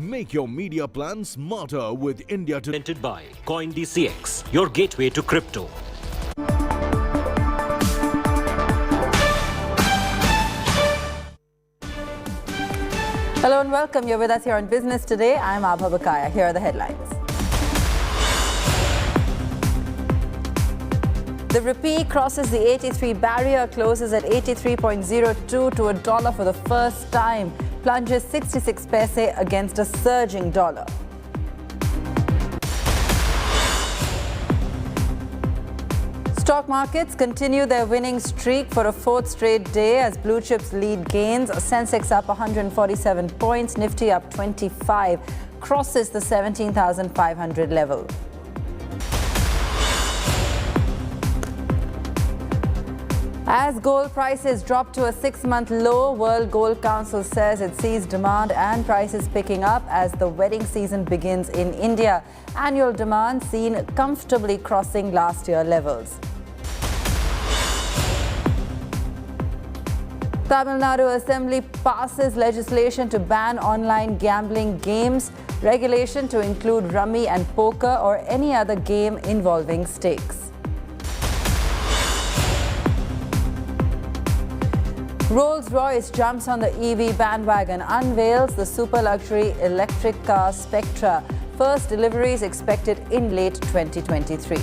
Make your media plan smarter with India Today. Presented by CoinDCX, your gateway to crypto. Hello and welcome. You're with us here on Business Today. I'm Abha Bakaya. Here are the headlines. The rupee crosses the 83 barrier, closes at 83.02 to a dollar for the first time, plunges 66 paise against a surging dollar. Stock markets continue their winning streak for a fourth straight day as blue chips lead gains. Sensex up 147 points, Nifty up 25, crosses the 17,500 level. As gold prices drop to a 6-month low, World Gold Council says it sees demand and prices picking up as the wedding season begins in India. Annual demand seen comfortably crossing last year levels. Tamil Nadu Assembly passes legislation to ban online gambling games, regulation to include rummy and poker or any other game involving stakes. Rolls-Royce jumps on the EV bandwagon, unveils the super luxury electric car Spectra. First deliveries expected in late 2023.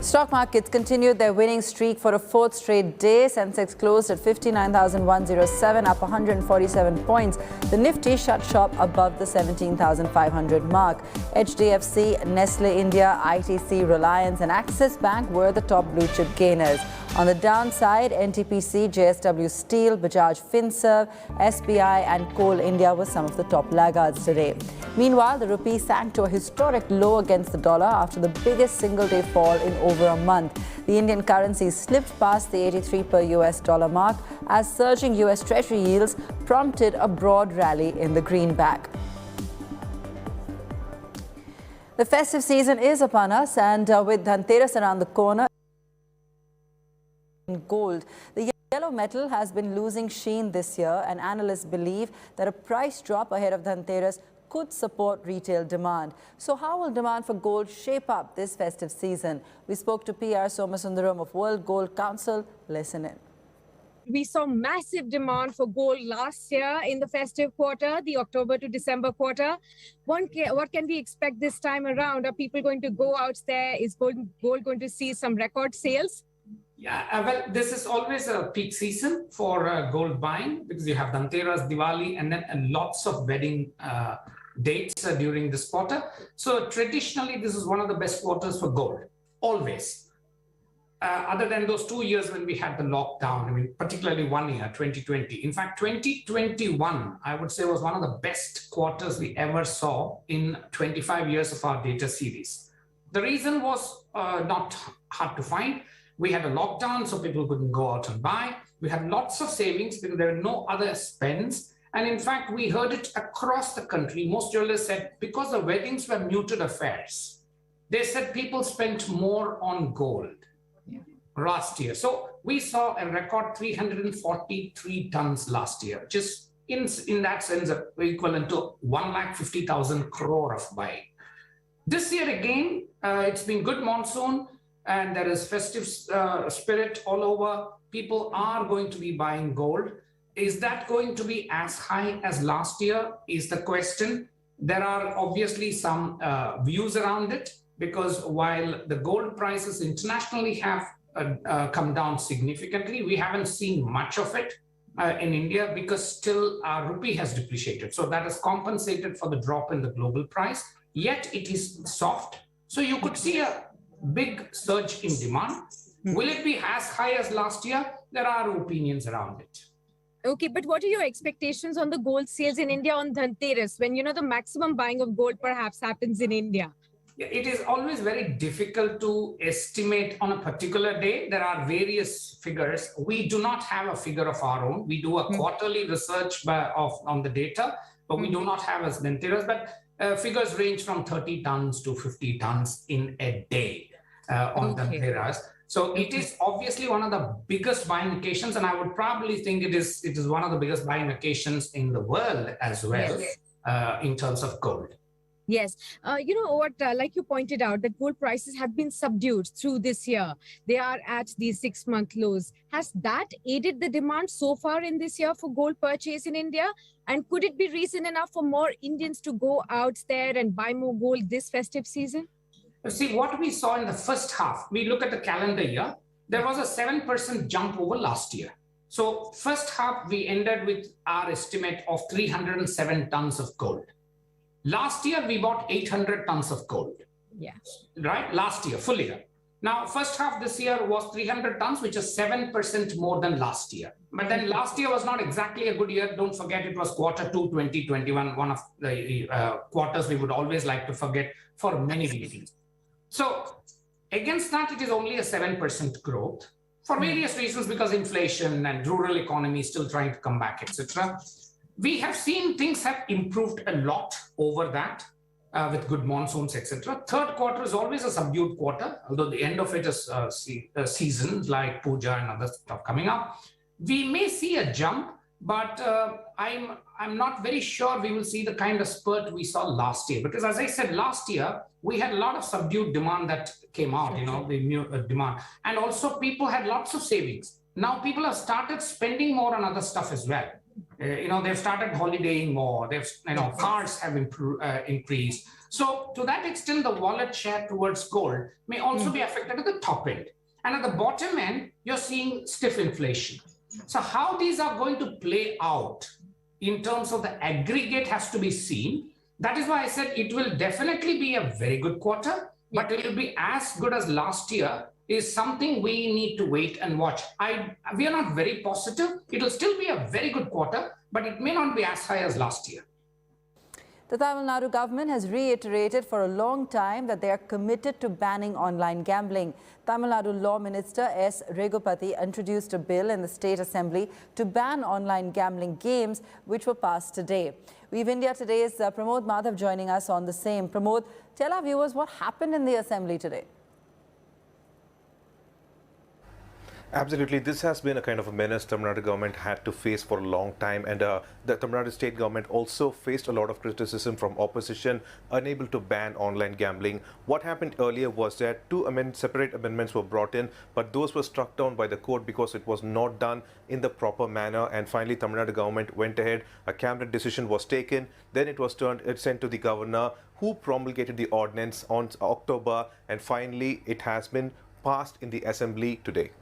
Stock markets continued their winning streak for a fourth straight day. Sensex closed at 59,107, up 147 points. The Nifty shut shop above the 17,500 mark. HDFC, Nestle India, ITC, Reliance and Axis Bank were the top blue chip gainers. On the downside, NTPC, JSW Steel, Bajaj Finserv, SBI and Coal India were some of the top laggards today. Meanwhile, the rupee sank to a historic low against the dollar after the biggest single-day fall in over a month. The Indian currency slipped past the 83 per US dollar mark as surging US Treasury yields prompted a broad rally in the greenback. The festive season is upon us, and with Dhanteras around the corner, gold. The yellow metal has been losing sheen this year, and analysts believe that a price drop ahead of Dhanteras could support retail demand. So how will demand for gold shape up this festive season? We spoke to PR Somasundaram of World Gold Council. Listen in. We saw massive demand for gold last year in the festive quarter, the October to December quarter. What can we expect this time around? Are people going to go out there? Is gold going to see some record sales? Yeah, well, this is always a peak season for gold buying because you have Dhanteras, Diwali, and then lots of wedding dates during this quarter. So traditionally, this is one of the best quarters for gold, always. Other than those 2 years when we had the lockdown, I mean, particularly 1 year, 2020. In fact, 2021, I would say, was one of the best quarters we ever saw in 25 years of our data series. The reason was not hard to find. We had a lockdown, so people couldn't go out and buy. We had lots of savings because there were no other spends. And in fact, we heard it across the country. Most jewelers said, because the weddings were muted affairs, they said people spent more on gold last year. So we saw a record 343 tons last year, which is in that sense equivalent to 150,000 crore of buying. This year again, it's been good monsoon and there is festive spirit all over. People are going to be buying gold. Is that going to be as high as last year is the question. There are obviously some views around it because while the gold prices internationally have come down significantly, we haven't seen much of it in India because still our rupee has depreciated. So that has compensated for the drop in the global price, yet it is soft. So you could see a big surge in demand. Will it be as high as last year? There are opinions around it. Okay, but what are your expectations on the gold sales in India on Dhanteras when, you know, the maximum buying of gold perhaps happens in India? It is always very difficult to estimate on a particular day. There are various figures. We do not have a figure of our own. We do a quarterly research on the data, but we do not have as Dhanteras. But figures range from 30 tons to 50 tons in a day on Dhanteras. So it is obviously one of the biggest buying occasions, and I would probably think it is one of the biggest buying occasions in the world as well, in terms of gold. Yes. You know what, like you pointed out, that gold prices have been subdued through this year. They are at these 6-month lows. Has that aided the demand so far in this year for gold purchase in India? And could it be reason enough for more Indians to go out there and buy more gold this festive season? See, what we saw in the first half, we look at the calendar year, there was a 7% jump over last year. So first half, we ended with our estimate of 307 tons of gold. Last year, we bought 800 tons of gold. Yeah. Right? Last year, full year. Now, first half this year was 300 tons, which is 7% more than last year. But then last year was not exactly a good year. Don't forget, it was quarter 2, 2021, one of the quarters we would always like to forget for many reasons. So against that, it is only a 7% growth for various reasons, because inflation and rural economy is still trying to come back, etc. We have seen things have improved a lot over that with good monsoons, etc. Third quarter is always a subdued quarter, although the end of it is seasons like puja and other stuff coming up. We may see a jump, but I'm not very sure we will see the kind of spurt we saw last year. Because as I said, last year, we had a lot of subdued demand that came out, the new demand. And also people had lots of savings. Now people have started spending more on other stuff as well. They've started holidaying more. Cars have increased. So to that extent, the wallet share towards gold may also be affected at the top end. And at the bottom end, you're seeing stiff inflation. So how these are going to play out in terms of the aggregate has to be seen. That is why I said it will definitely be a very good quarter, but it will be as good as last year is something we need to wait and watch. We are not very positive. It will still be a very good quarter, but it may not be as high as last year. The Tamil Nadu government has reiterated for a long time that they are committed to banning online gambling. Tamil Nadu Law Minister S. Regupati introduced a bill in the State Assembly to ban online gambling games, which were passed today. We have India Today's Pramod Madhav joining us on the same. Pramod, tell our viewers what happened in the Assembly today. Absolutely. This has been a kind of a menace Tamil Nadu government had to face for a long time, and the Tamil Nadu state government also faced a lot of criticism from opposition, unable to ban online gambling. What happened earlier was that two separate amendments were brought in, but those were struck down by the court because it was not done in the proper manner, and finally Tamil Nadu government went ahead, a cabinet decision was taken, then it was sent to the governor, who promulgated the ordinance on October, and finally it has been passed in the assembly today.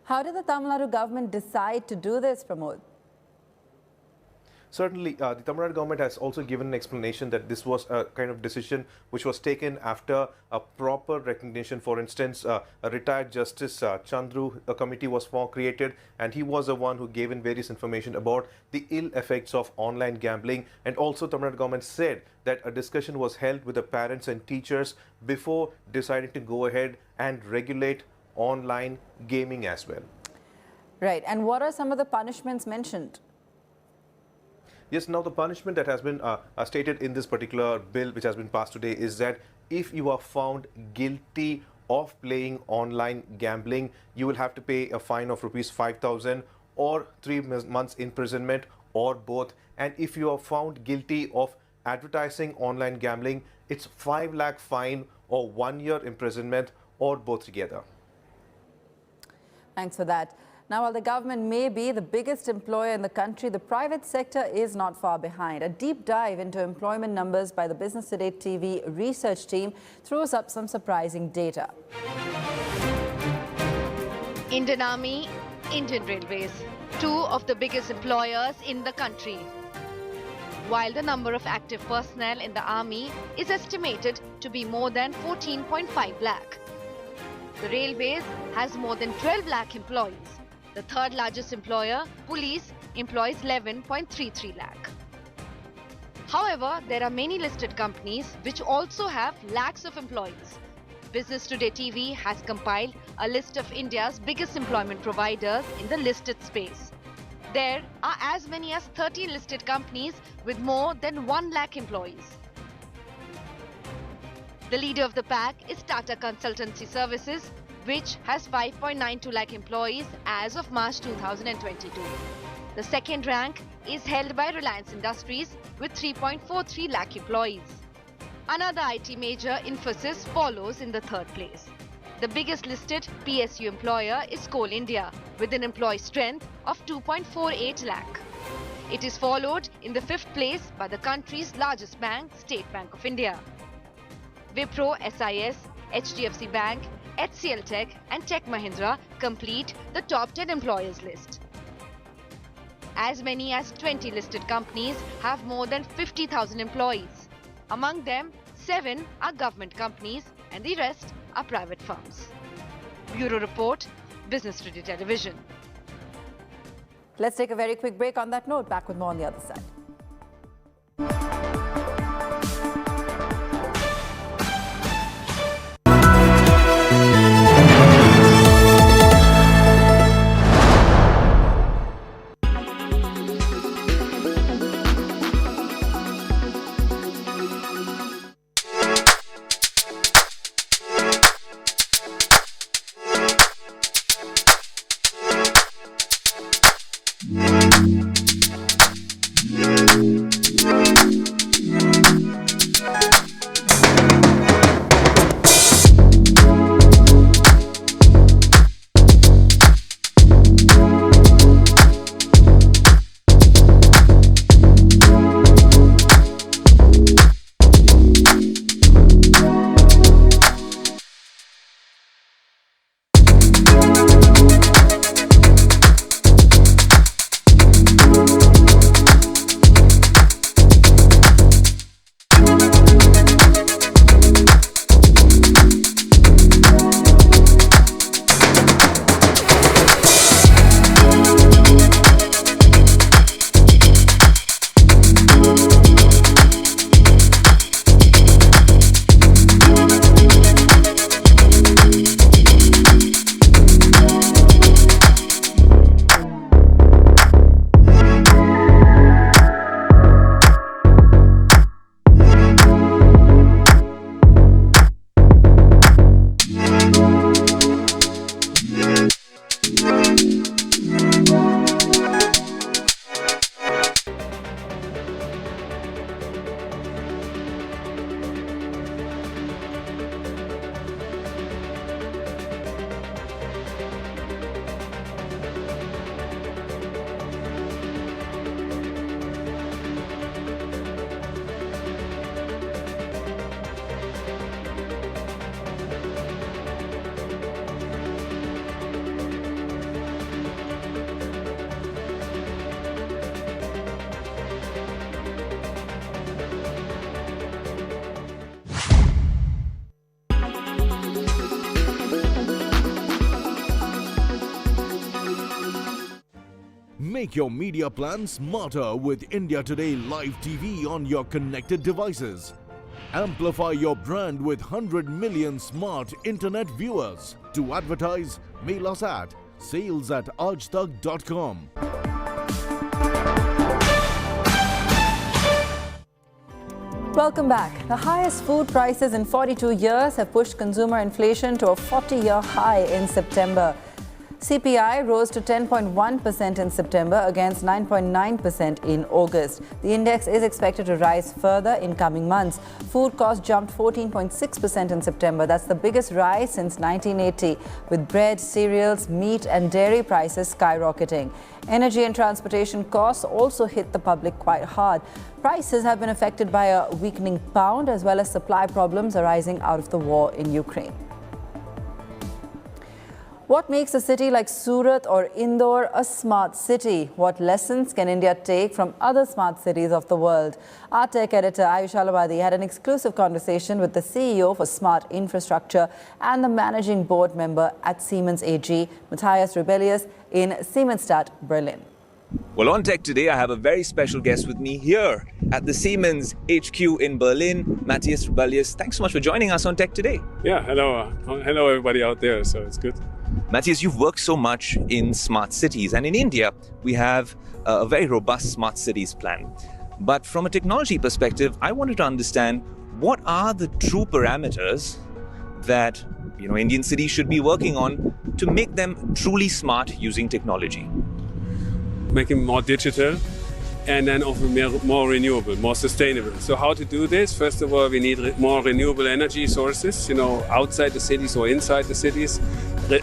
How did the Tamil Nadu government decide to do this, Pramod? Certainly, the Tamil Nadu government has also given an explanation that this was a kind of decision which was taken after a proper recognition. For instance, a retired Justice Chandru, a committee was created, and he was the one who gave in various information about the ill effects of online gambling. And also, Tamil Nadu government said that a discussion was held with the parents and teachers before deciding to go ahead and regulate online gaming as well. Right. And what are some of the punishments mentioned? Yes, now the punishment that has been stated in this particular bill which has been passed today is that if you are found guilty of playing online gambling, you will have to pay a fine of Rs 5,000 or 3 months imprisonment or both. And if you are found guilty of advertising online gambling, it's 5 lakh fine or 1 year imprisonment or both together. Thanks for that. Now, while the government may be the biggest employer in the country, the private sector is not far behind. A deep dive into employment numbers by the Business Today TV research team throws up some surprising data. Indian Army, Indian Railways, two of the biggest employers in the country. While the number of active personnel in the Army is estimated to be more than 14.5 lakh. The Railways has more than 12 lakh employees. The third largest employer, Police, employs 11.33 lakh. However, there are many listed companies which also have lakhs of employees. Business Today TV has compiled a list of India's biggest employment providers in the listed space. There are as many as 13 listed companies with more than 1 lakh employees. The leader of the pack is Tata Consultancy Services which has 5.92 lakh employees as of March 2022. The second rank is held by Reliance Industries with 3.43 lakh employees. Another IT major, Infosys, follows in the third place. The biggest listed PSU employer is Coal India with an employee strength of 2.48 lakh. It is followed in the fifth place by the country's largest bank, State Bank of India. Wipro, SIS, HDFC Bank, HCL Tech and Tech Mahindra complete the top 10 employers list. As many as 20 listed companies have more than 50,000 employees. Among them, 7 are government companies and the rest are private firms. Bureau Report, Business Today Television. Let's take a very quick break on that note. Back with more on the other side. Make your media plan smarter with India Today Live TV on your connected devices. Amplify your brand with 100 million smart internet viewers. To advertise, mail us at sales@aajtak.com. Welcome back. The highest food prices in 42 years have pushed consumer inflation to a 40-year high in September. CPI rose to 10.1% in September against 9.9% in August. The index is expected to rise further in coming months. Food costs jumped 14.6% in September. That's the biggest rise since 1980, with bread, cereals, meat and dairy prices skyrocketing. Energy and transportation costs also hit the public quite hard. Prices have been affected by a weakening pound as well as supply problems arising out of the war in Ukraine. What makes a city like Surat or Indore a smart city? What lessons can India take from other smart cities of the world? Our tech editor Ayush Alabadi had an exclusive conversation with the CEO for Smart Infrastructure and the managing board member at Siemens AG, Matthias Rebellius, in Siemensstadt, Berlin. Well, on Tech Today, I have a very special guest with me here at the Siemens HQ in Berlin, Matthias Rebellius. Thanks so much for joining us on Tech Today. Yeah, hello everybody out there, so it's good. Matthias, you've worked so much in smart cities, and in India, we have a very robust smart cities plan. But from a technology perspective, I wanted to understand what are the true parameters that Indian cities should be working on to make them truly smart using technology? Making more digital and then also more renewable, more sustainable. So how to do this? First of all, we need more renewable energy sources, outside the cities or inside the cities,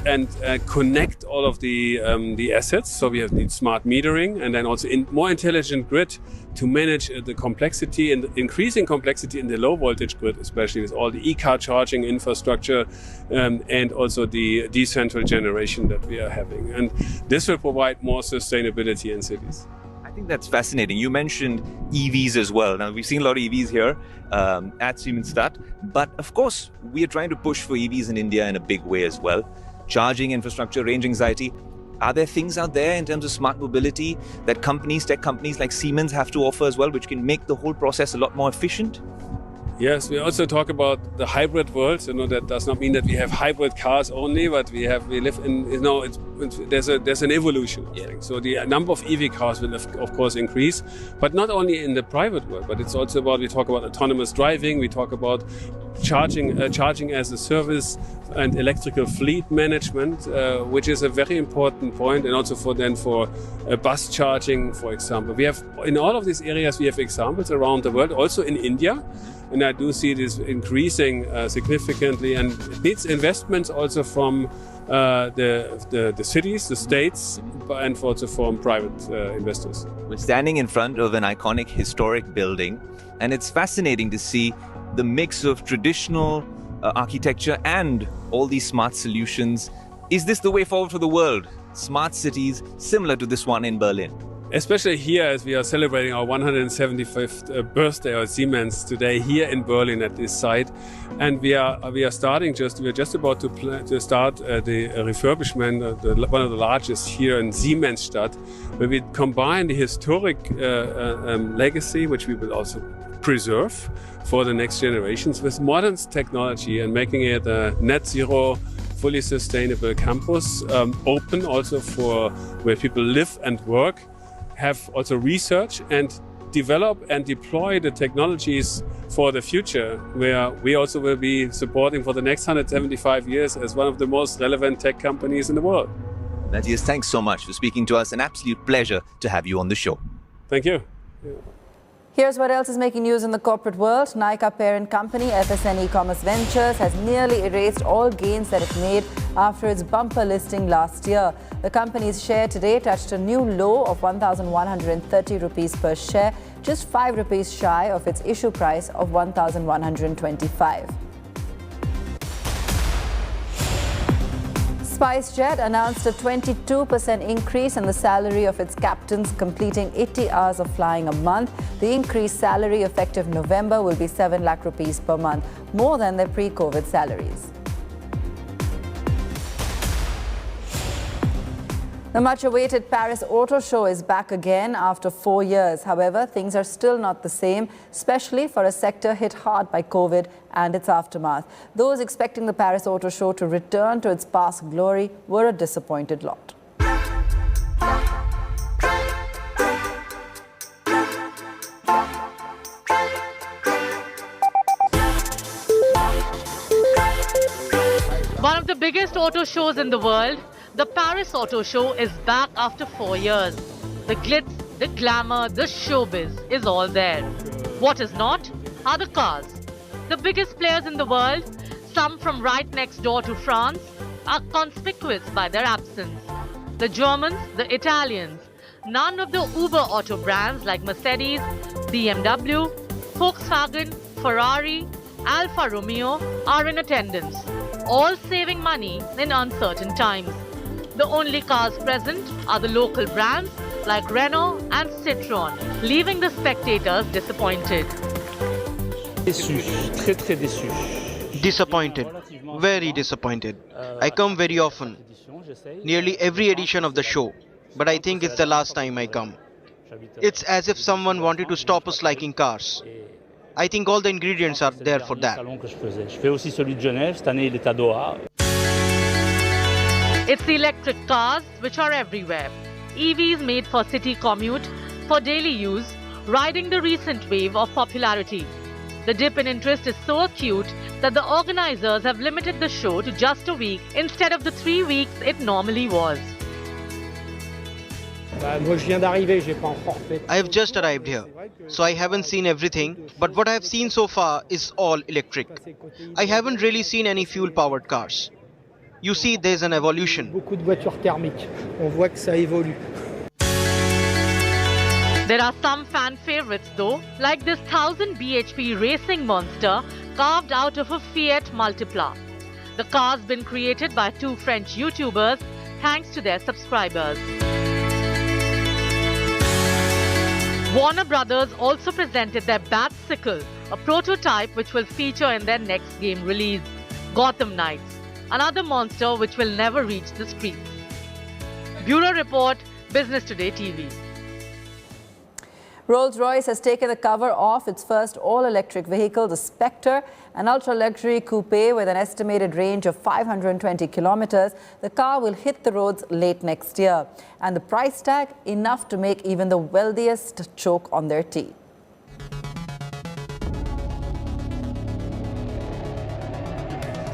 and connect all of the assets. So we need smart metering, and then also more intelligent grid to manage the complexity and increasing complexity in the low voltage grid, especially with all the e-car charging infrastructure and also the decentral generation that we are having. And this will provide more sustainability in cities. I think that's fascinating. You mentioned EVs as well. Now, we've seen a lot of EVs here at Siemensstadt, but of course, we are trying to push for EVs in India in a big way as well. Charging infrastructure, range anxiety. Are there things out there in terms of smart mobility that tech companies like Siemens have to offer as well, which can make the whole process a lot more efficient? Yes, we also talk about the hybrid world. That does not mean that we have hybrid cars only, but we live in. There's an evolution of things. So the number of EV cars will of course increase, but not only in the private world, but it's also we talk about autonomous driving. We talk about charging as a service and electrical fleet management, which is a very important point, and also for bus charging, for example. We have in all of these areas we have examples around the world, also in India. And I do see this increasing significantly, and it needs investments also from the cities, the states, and also from private investors. We're standing in front of an iconic historic building, and it's fascinating to see the mix of traditional architecture and all these smart solutions. Is this the way forward for the world? Smart cities similar to this one in Berlin? Especially here, as we are celebrating our 175th birthday of Siemens today here in Berlin at this site, and we are just about to start the refurbishment, one of the largest here in Siemensstadt, where we combine the historic legacy, which we will also preserve for the next generations, with modern technology and making it a net zero, fully sustainable campus, open also for where people live and work. Have also research and develop and deploy the technologies for the future, where we also will be supporting for the next 175 years as one of the most relevant tech companies in the world. Matthias, thanks so much for speaking to us. An absolute pleasure to have you on the show. Thank you. Here's what else is making news in the corporate world. Nykaa parent company FSN E-commerce Ventures has nearly erased all gains that it made after its bumper listing last year. The company's share today touched a new low of 1,130 rupees per share, just 5 rupees shy of its issue price of 1,125. SpiceJet announced a 22% increase in the salary of its captains completing 80 hours of flying a month. The increased salary effective November will be 7 lakh rupees per month, more than their pre-COVID salaries. The much-awaited Paris Auto Show is back again after 4 years. However, things are still not the same, especially for a sector hit hard by COVID and its aftermath. Those expecting the Paris Auto Show to return to its past glory were a disappointed lot. One of the biggest auto shows in the world, the Paris Auto Show is back after 4 years. The glitz, the glamour, the showbiz is all there. What is not are the cars. The biggest players in the world, some from right next door to France, are conspicuous by their absence. The Germans, the Italians, none of the Uber auto brands like Mercedes, BMW, Volkswagen, Ferrari, Alfa Romeo are in attendance, all saving money in uncertain times. The only cars present are the local brands like Renault and Citroën, leaving the spectators disappointed. Déçu, très déçu. Disappointed, very disappointed. I come very often, nearly every edition of the show, but I think it's the last time I come. It's as if someone wanted to stop us liking cars. I think all the ingredients are there for that. It's the electric cars which are everywhere. EVs made for city commute, for daily use, riding the recent wave of popularity. The dip in interest is so acute that the organizers have limited the show to just a week instead of the 3 weeks it normally was. I have just arrived here, so I haven't seen everything, but what I have seen so far is all electric. I haven't really seen any fuel-powered cars. You see, there's an evolution. There are some fan favorites though, like this 1000 bhp racing monster carved out of a Fiat Multipla. The car's been created by 2 French YouTubers thanks to their subscribers. Warner Brothers also presented their Bat-Sickle, a prototype which will feature in their next game release, Gotham Knights, another monster which will never reach the streets. Bureau Report, Business Today TV. Rolls-Royce has taken the cover off its first all-electric vehicle, the Specter, an ultra-luxury coupe with an estimated range of 520 kilometers. The car will hit the roads late next year. And the price tag, enough to make even the wealthiest choke on their tea.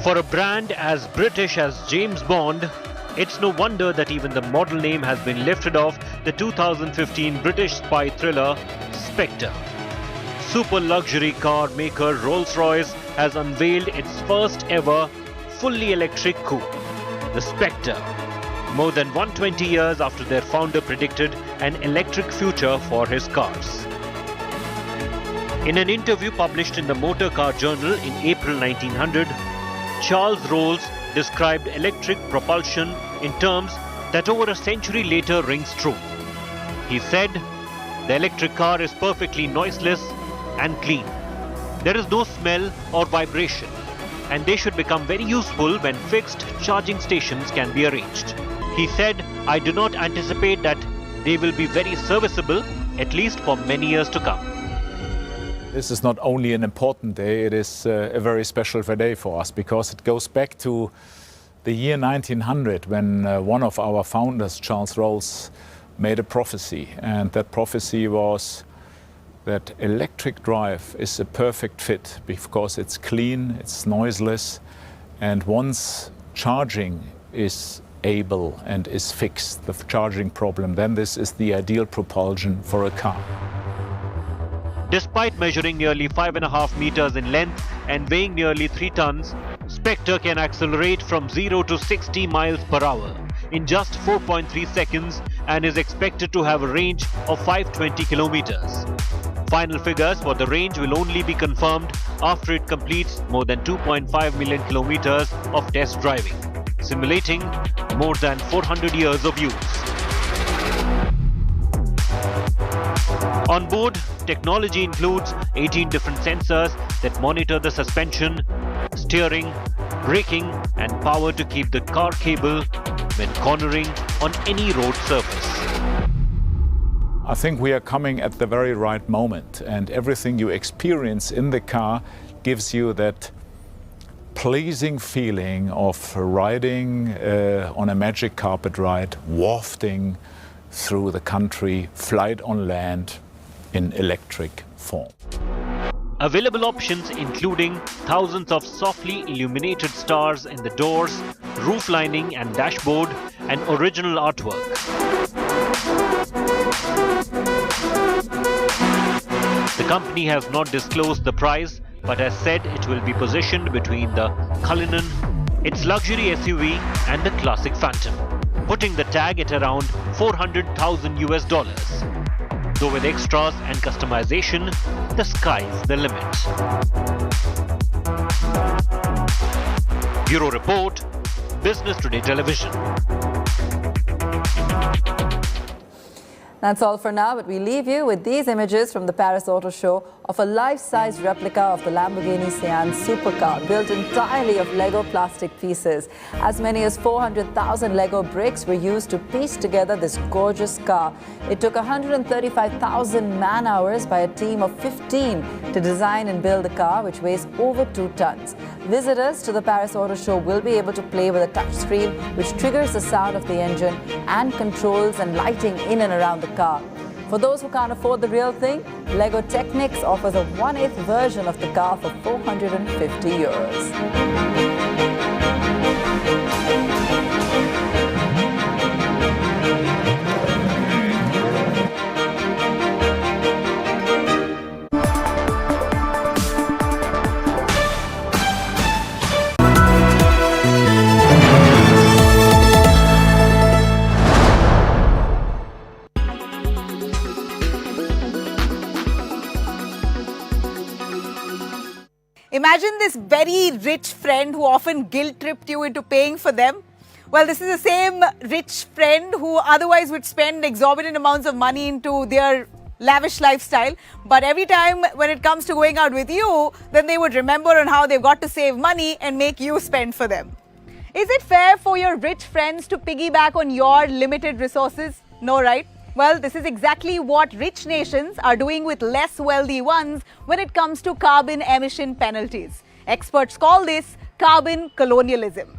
For a brand as British as James Bond, it's no wonder that even the model name has been lifted off the 2015 British spy thriller Spectre. Super luxury car maker Rolls-Royce has unveiled its first ever fully electric coupe, the Spectre, more than 120 years after their founder predicted an electric future for his cars. In an interview published in the Motor Car Journal in April 1900, Charles Rolls described electric propulsion in terms that over a century later rings true. He said, "The electric car is perfectly noiseless and clean. There is no smell or vibration, and they should become very useful when fixed charging stations can be arranged." He said, "I do not anticipate that they will be very serviceable, at least for many years to come." This is not only an important day, it is a very special day for us because it goes back to the year 1900 when one of our founders, Charles Rolls, made a prophecy. And that prophecy was that electric drive is a perfect fit because it's clean, it's noiseless, and once charging is able and is fixed, the charging problem, then this is the ideal propulsion for a car. Despite measuring nearly 5.5 meters in length and weighing nearly 3 tons, Spectre can accelerate from 0 to 60 miles per hour in just 4.3 seconds and is expected to have a range of 520 kilometers. Final figures for the range will only be confirmed after it completes more than 2.5 million kilometers of test driving, simulating more than 400 years of use. On board, technology includes 18 different sensors that monitor the suspension, steering, braking and power to keep the car cable when cornering on any road surface. I think we are coming at the very right moment, and everything you experience in the car gives you that pleasing feeling of riding on a magic carpet ride, wafting through the country, flight on land in electric form. Available options including thousands of softly illuminated stars in the doors, roof lining and dashboard, and original artwork. The company has not disclosed the price, but has said it will be positioned between the Cullinan, its luxury SUV, and the classic Phantom, putting the tag at around $400,000 US. Though with extras and customization, the sky's the limit. Bureau Report, Business Today Television. That's all for now, but we leave you with these images from the Paris Auto Show of a life-size replica of the Lamborghini Sian supercar built entirely of Lego plastic pieces. As many as 400,000 Lego bricks were used to piece together this gorgeous car. It took 135,000 man-hours by a team of 15 to design and build the car, which weighs over 2 tons. Visitors to the Paris Auto Show will be able to play with a touchscreen which triggers the sound of the engine and controls and lighting in and around the car. For those who can't afford the real thing, Lego Technics offers a 1/8 version of the car for €450. Imagine this very rich friend who often guilt-tripped you into paying for them. Well, this is the same rich friend who otherwise would spend exorbitant amounts of money into their lavish lifestyle. But every time when it comes to going out with you, then they would remember on how they've got to save money and make you spend for them. Is it fair for your rich friends to piggyback on your limited resources? No, right? Well, this is exactly what rich nations are doing with less wealthy ones when it comes to carbon emission penalties. Experts call this carbon colonialism.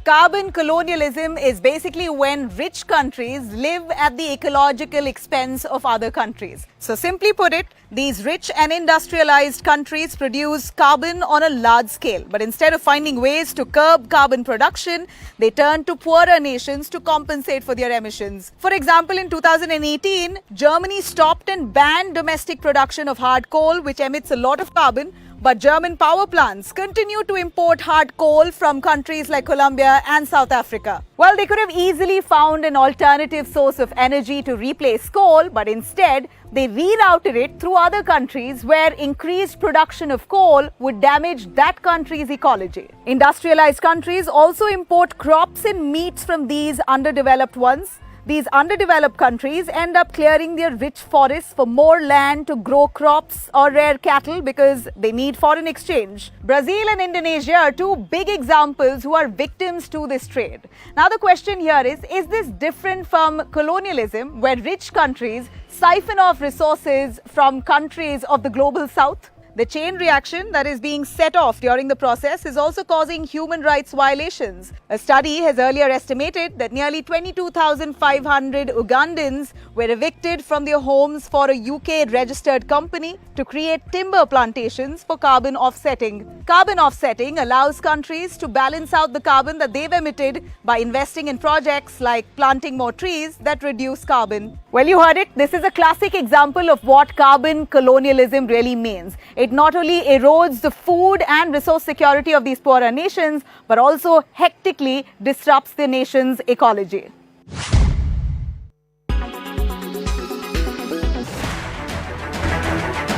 Carbon colonialism is basically when rich countries live at the ecological expense of other countries. So simply put it, these rich and industrialized countries produce carbon on a large scale. But instead of finding ways to curb carbon production, they turn to poorer nations to compensate for their emissions. For example, in 2018, Germany stopped and banned domestic production of hard coal, which emits a lot of carbon. But German power plants continue to import hard coal from countries like Colombia and South Africa. Well, they could have easily found an alternative source of energy to replace coal, but instead, they rerouted it through other countries where increased production of coal would damage that country's ecology. Industrialized countries also import crops and meats from these underdeveloped ones. These underdeveloped countries end up clearing their rich forests for more land to grow crops or rear cattle because they need foreign exchange. Brazil and Indonesia are two big examples who are victims to this trade. Now the question here is this different from colonialism, where rich countries siphon off resources from countries of the global south? The chain reaction that is being set off during the process is also causing human rights violations. A study has earlier estimated that nearly 22,500 Ugandans were evicted from their homes for a UK-registered company to create timber plantations for carbon offsetting. Carbon offsetting allows countries to balance out the carbon that they've emitted by investing in projects like planting more trees that reduce carbon. Well, you heard it. This is a classic example of what carbon colonialism really means. It not only erodes the food and resource security of these poorer nations, but also hectically disrupts the nation's ecology.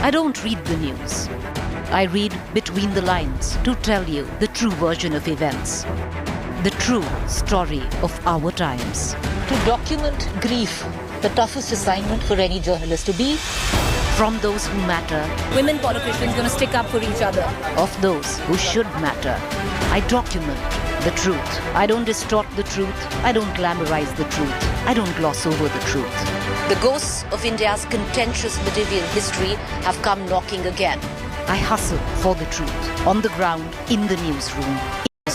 I don't read the news. I read between the lines to tell you the true version of events, the true story of our times. To document grief, the toughest assignment for any journalist to be. From those who matter. Women politicians going to stick up for each other. Of those who should matter. I document the truth. I don't distort the truth. I don't glamorize the truth. I don't gloss over the truth. The ghosts of India's contentious medieval history have come knocking again. I hustle for the truth on the ground, in the newsroom.